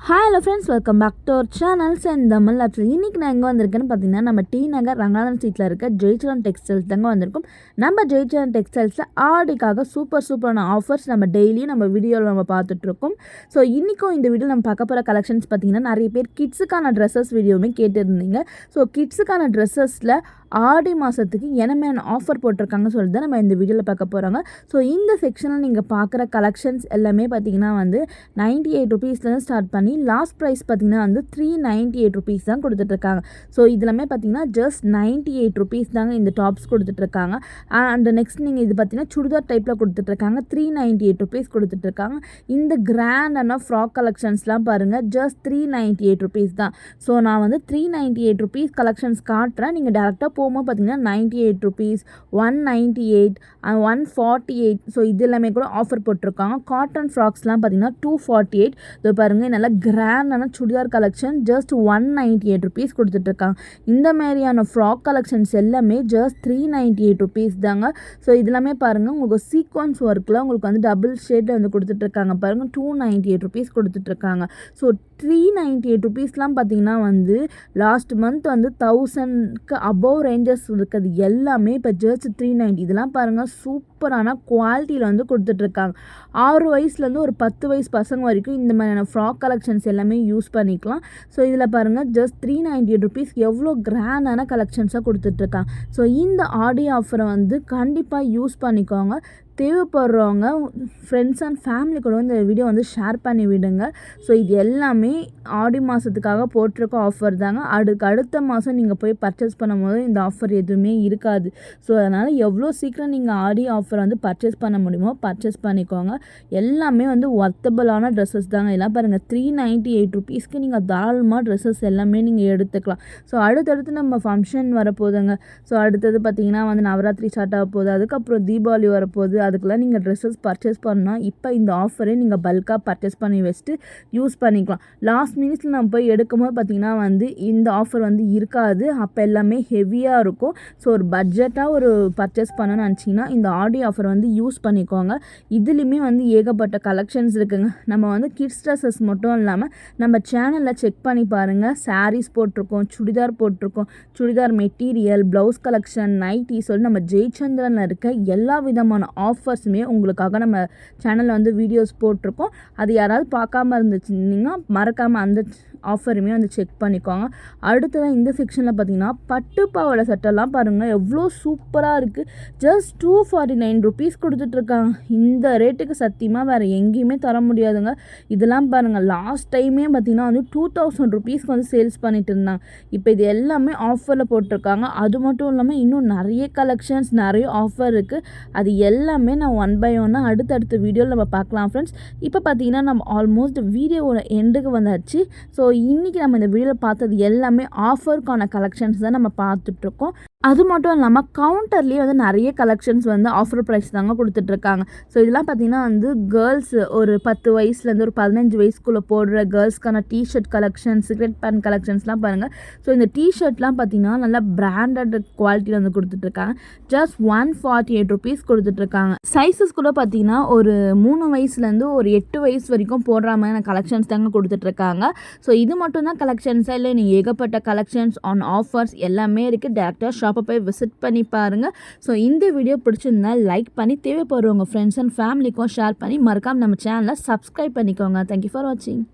Hello friends, welcome back to our channels and Tamil Labs. இன்றைக்கி நான் எங்கே வந்திருக்கேன்னு பார்த்தீங்கன்னா, நம்ம டி நகர் ரங்கநாதன் ஸ்ட்ரீட்டில் இருக்க ஜெயச்சந்திரன் டெக்ஸ்டைல்ஸ் தாங்க வந்திருக்கும். நம்ம ஜெயச்சந்திரன் டெக்ஸ்டைல்ஸில் ஆடிக்காக சூப்பரான ஆஃபர்ஸ் நம்ம டெய்லியும் நம்ம வீடியோவில் நம்ம பார்த்துட்ருக்கோம். ஸோ இன்றைக்கும் இந்த வீடியோ நம்ம பார்க்க போகிற கலெக்ஷன்ஸ் பார்த்திங்கன்னா, நிறைய பேர் கிட்ஸுக்கான ட்ரெஸ்ஸஸ் வீடியோவுமே கேட்டுருந்தீங்க. ஸோ கிட்ஸுக்கான ட்ரெஸ்ஸஸில் ஆடி மாதத்துக்கு என்னமான ஆஃபர் போட்டிருக்காங்கன்னு சொல்லிட்டு தான் நம்ம இந்த வீடியோவில் பார்க்க போகிறாங்க. ஸோ இந்த செக்ஷனில் நீங்கள் பார்க்குற கலெக்ஷன்ஸ் எல்லாமே பார்த்திங்கன்னா வந்து 98 ருபீஸ்லேருந்து ஸ்டார்ட் பண்ணி லாஸ்ட் ப்ரைஸ் பார்த்திங்கன்னா வந்து 398 ருபீஸ் தான் கொடுத்துட்ருக்காங்க. ஸோ இதெல்லாமே பார்த்திங்கன்னா ஜஸ்ட் 98 ருபீஸ் தாங்க இந்த டாப்ஸ் கொடுத்துட்ருக்காங்க. அண்ட் நெக்ஸ்ட் நீங்கள் இது பார்த்திங்கன்னா சுடிதார் டைப்பில் கொடுத்துட்ருக்காங்க. 398 ருபீஸ் கொடுத்துட்ருக்காங்க. இந்த கிராண்டான ஃப்ராக் கலெக்ஷன்ஸ்லாம் பாருங்கள், ஜஸ்ட் 398 ருபீஸ் தான். ஸோ நான் வந்து 398 ருபீஸ் கலெக்ஷன்ஸ் காட்டுறேன். நீங்கள் டேரெக்டாக போகும்போது பார்த்திங்கன்னா 98 ருபீஸ், 198, 148. ஸோ இது எல்லாமே கூட ஆஃபர் போட்டிருக்காங்க. காட்டன் ஃப்ராக்ஸ்லாம் பார்த்திங்கன்னா 248. இது பாருங்கள், நல்லா கிராண்டான சுடிதார் கலெக்ஷன் ஜஸ்ட் 198 ருபீஸ் கொடுத்துட்ருக்காங்க. இந்த மாதிரியான ஃப்ராக் கலெக்ஷன்ஸ் எல்லாமே ஜஸ்ட் 398 ருபீஸ் தாங்க. ஸோ இதெல்லாமே பாருங்கள், உங்களுக்கு சீக்வன்ஸ் ஒர்க்கில் உங்களுக்கு வந்து டபுள் ஷேடில் வந்து கொடுத்துட்ருக்காங்க. பாருங்கள், 298 ருபீஸ் கொடுத்துட்ருக்காங்க. ஸோ 398 ருபீஸ்லாம் பார்த்திங்கன்னா வந்து லாஸ்ட் மந்த் வந்து 1000க்கு அபவ் ரேஞ்சஸ் இருக்கிறது எல்லாமே இப்போ ஜஸ்ட் 390. இதெல்லாம் பாருங்கள், சூப்பரான குவாலிட்டியில் வந்து கொடுத்துட்ருக்காங்க. 6 வயசுலேருந்து ஒரு 10 வயசு பசங்க வரைக்கும் இந்த மாதிரியான ஃப்ராக் கலெக்ஷன்ஸ் எல்லாமே யூஸ் பண்ணிக்கலாம். ஸோ இதில் பாருங்கள், ஜஸ்ட் 398 ருபீஸ் எவ்வளோ கிராண்டான கலெக்ஷன்ஸாக கொடுத்துட்ருக்காங்க. ஸோ இந்த ஆடி ஆஃபரை வந்து கண்டிப்பாக யூஸ் பண்ணிக்கோங்க. தேவைப்படுறவங்க ஃப்ரெண்ட்ஸ் அண்ட் ஃபேமிலி கூட இந்த வீடியோ வந்து ஷேர் பண்ணி விடுங்க. ஸோ இது எல்லாமே ஆடி மாதத்துக்காக போட்டிருக்க ஆஃபர் தாங்க. அடுத்த மாதம் நீங்கள் போய் பர்ச்சேஸ் பண்ணும்போது இந்த ஆஃபர் எதுவுமே இருக்காது. ஸோ அதனால் எவ்வளோ சீக்கிரம் நீங்கள் ஆடி ஆஃபர் வந்து பர்ச்சேஸ் பண்ண முடியுமோ பர்ச்சேஸ் பண்ணிக்கோங்க. எல்லாமே வந்து ஒர்த்தபிளான ட்ரெஸ்ஸஸ் தாங்க. எல்லாம் பாருங்கள், 398 ருபீஸ்க்கு நீங்கள் தாராளமாக ட்ரெஸ்ஸஸ் எல்லாமே நீங்கள் எடுத்துக்கலாம். ஸோ அடுத்தடுத்து நம்ம ஃபங்க்ஷன் வரப்போகுதுங்க. ஸோ அடுத்தது பார்த்திங்கன்னா வந்து நவராத்திரி ஸ்டார்ட் ஆக போகுது, அதுக்கப்புறம் தீபாவளி வரப்போகுது. அதுக்கெல்லாம் நீங்கள் ட்ரெஸ்ஸஸ் பர்ச்சேஸ் பண்ணால் இப்போ இந்த ஆஃபரே நீங்கள் பல்காக பர்ச்சேஸ் பண்ணி வச்சுட்டு யூஸ் பண்ணிக்கலாம். லாஸ்ட் மினிட்ஸில் நம்ம போய் எடுக்கும்போது பார்த்திங்கன்னா வந்து இந்த ஆஃபர் வந்து இருக்காது. அப்போ எல்லாமே ஹெவியாக இருக்கும். ஸோ ஒரு பட்ஜெட்டாக ஒரு பர்ச்சேஸ் பண்ணணும்னு நினச்சிங்கன்னா இந்த ஆடி ஆஃபர் வந்து யூஸ் பண்ணிக்கோங்க. இதுலேயுமே வந்து ஏகப்பட்ட கலெக்ஷன்ஸ் இருக்குங்க. நம்ம வந்து கிட்ஸ் ட்ரெஸ்ஸஸ் மட்டும் இல்லாமல் நம்ம சேனலில் செக் பண்ணி பாருங்கள். சாரீஸ் போட்டிருக்கோம், சுடிதார் போட்டிருக்கோம், churidar material, blouse collection, nightie சொல்லி நம்ம ஜெயச்சந்திரனில் இருக்க எல்லா விதமான ஆஃபர்ஸுமே உங்களுக்காக நம்ம சேனலில் வந்து வீடியோஸ் போட்டிருக்கோம். அது யாராவது பார்க்காம இருந்துச்சுன்னா மறக்காமல் அந்த ஆஃபருமே வந்து செக் பண்ணிக்கோங்க. அடுத்ததான் இந்த செக்ஷனில் பார்த்திங்கன்னா பட்டு பாவாடை சட்டெல்லாம் பாருங்கள், எவ்வளோ சூப்பராக இருக்குது. ஜஸ்ட் 249 ருபீஸ் கொடுத்துட்ருக்காங்க. இந்த ரேட்டுக்கு சத்தியமாக வேறு எங்கேயுமே தர முடியாதுங்க. இதெல்லாம் பாருங்கள், லாஸ்ட் டைமே பார்த்திங்கன்னா வந்து 2000 ருபீஸ்க்கு வந்து சேல்ஸ் பண்ணிட்டு இருந்தாங்க. இப்போ இது எல்லாமே ஆஃபரில் போட்டிருக்காங்க. அது மட்டும் இல்லாமல் இன்னும் நிறைய கலெக்ஷன்ஸ், நிறைய ஆஃபர் இருக்குது. அது எல்லாமே நான் ஒன் பை ஒன்னாக அடுத்தடுத்த வீடியோவில் நம்ம பார்க்கலாம் ஃப்ரெண்ட்ஸ். இப்போ பார்த்திங்கன்னா நம்ம ஆல்மோஸ்ட் வீடியோவோட எண்டுக்கு வந்தாச்சு. ஸோ இன்றைக்கி நம்ம இந்த வீடியோவில் பார்த்தது எல்லாமே ஆஃபருக்கான கலெக்ஷன்ஸ் தான் நம்ம பார்த்துட்ருக்கோம். அது மட்டும் இல்லாமல் கவுண்டர்லேயே வந்து நிறைய கலெக்ஷன்ஸ் வந்து ஆஃபர் ப்ரைஸ் தாங்க கொடுத்துட்ருக்காங்க. ஸோ இதெல்லாம் பார்த்திங்கன்னா வந்து கேர்ள்ஸ் ஒரு 10 வயசுலேருந்து ஒரு 15 வயசுக்குள்ளே போடுற கேர்ள்ஸ்க்கான டிஷர்ட் கலெக்ஷன், சிகரெட் பேண்ட் கலெக்ஷன்ஸ்லாம் பாருங்கள். ஸோ இந்த டிஷர்ட்லாம் பார்த்திங்கன்னா நல்லா பிராண்டட் குவாலிட்டியில் வந்து கொடுத்துட்ருக்காங்க. ஜஸ்ட் 148 ருபீஸ் கொடுத்துட்ருக்காங்க. சைஸஸ் கூட பார்த்திங்கன்னா ஒரு 3 வயசுலேருந்து ஒரு 8 வயசு வரைக்கும் போடுற மாதிரியான கலெக்ஷன்ஸ் தாங்க கொடுத்துட்ருக்காங்க. ஸோ இது மட்டும் தான் கலெக்ஷன்ஸாக இல்லை, நீங்கள் ஏகப்பட்ட கலெக்ஷன்ஸ் ஆன் ஆஃபர்ஸ் எல்லாமே இருக்குது. டேரெக்டாக ஷாப்பை போய் விசிட் பண்ணி பாருங்கள். ஸோ இந்த வீடியோ பிடிச்சிருந்தா லைக் பண்ணி தேவைப்படுறவங்க ஃப்ரெண்ட்ஸ் அண்ட் ஃபேமிலிக்கும் ஷேர் பண்ணி மறக்காமல் நம்ம சேனலை சப்ஸ்கிரைப் பண்ணிக்கோங்க. தேங்க்யூ ஃபார் வாட்சிங்.